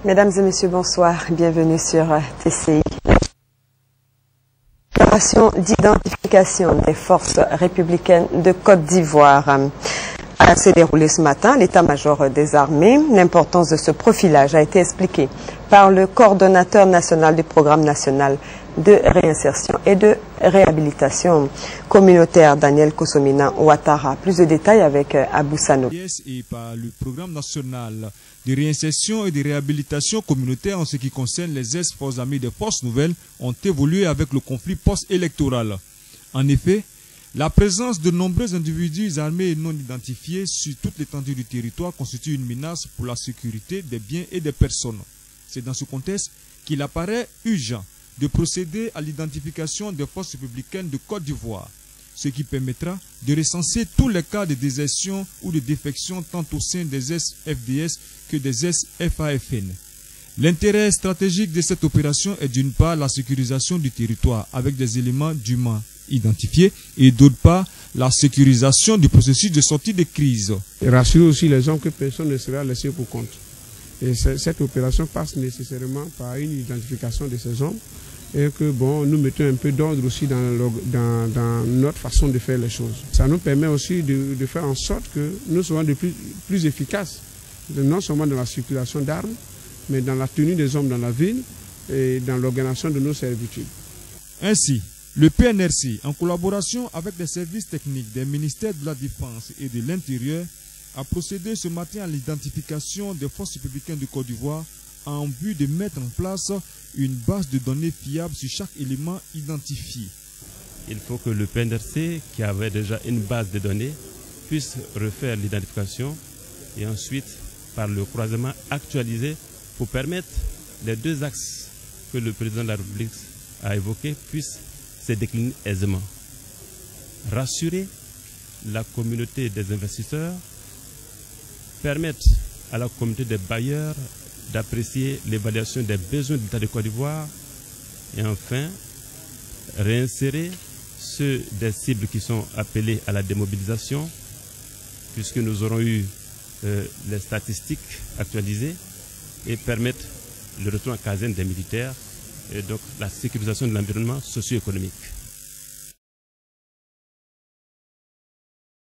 Mesdames et messieurs, bonsoir. Bienvenue sur TCI. Opération d'identification des forces républicaines de Côte d'Ivoire s'est déroulée ce matin à l'état-major des armées. L'importance de ce profilage a été expliquée par le coordonnateur national du programme national de réinsertion et de réhabilitation communautaire, Daniel Kosomina Ouattara. Plus de détails avec Abou Sano. Et par le programme national de réinsertion et de réhabilitation communautaire en ce qui concerne les ex-forces armées des forces nouvelles ont évolué avec le conflit post-électoral. En effet, la présence de nombreux individus armés et non identifiés sur toute l'étendue du territoire constitue une menace pour la sécurité des biens et des personnes. C'est dans ce contexte qu'il apparaît urgent de procéder à l'identification des forces républicaines de Côte d'Ivoire, ce qui permettra de recenser tous les cas de désertion ou de défection tant au sein des ex-FDS que des ex-FAFN. L'intérêt stratégique de cette opération est d'une part la sécurisation du territoire avec des éléments dûment identifiés et d'autre part la sécurisation du processus de sortie de crise. Et rassurer aussi les hommes que personne ne sera laissé pour compte. Et cette opération passe nécessairement par une identification de ces hommes et que nous mettons un peu d'ordre aussi dans notre façon de faire les choses. Ça nous permet aussi de faire en sorte que nous soyons de plus efficaces, non seulement dans la circulation d'armes, mais dans la tenue des hommes dans la ville et dans l'organisation de nos servitudes. Ainsi, le PNRC, en collaboration avec les services techniques des ministères de la Défense et de l'Intérieur, a procédé ce matin à l'identification des forces républicaines de Côte d'Ivoire en vue de mettre en place une base de données fiable sur chaque élément identifié. Il faut que le PNRC, qui avait déjà une base de données, puisse refaire l'identification et ensuite, par le croisement actualisé, pour permettre les deux axes que le président de la République a évoqués puissent se décliner aisément. Rassurer la communauté des investisseurs, permettre à la communauté des bailleurs d'apprécier l'évaluation des besoins de l'État de Côte d'Ivoire et enfin réinsérer ceux des cibles qui sont appelés à la démobilisation puisque nous aurons eu les statistiques actualisées et permettre le retour en caserne des militaires et donc la sécurisation de l'environnement socio-économique.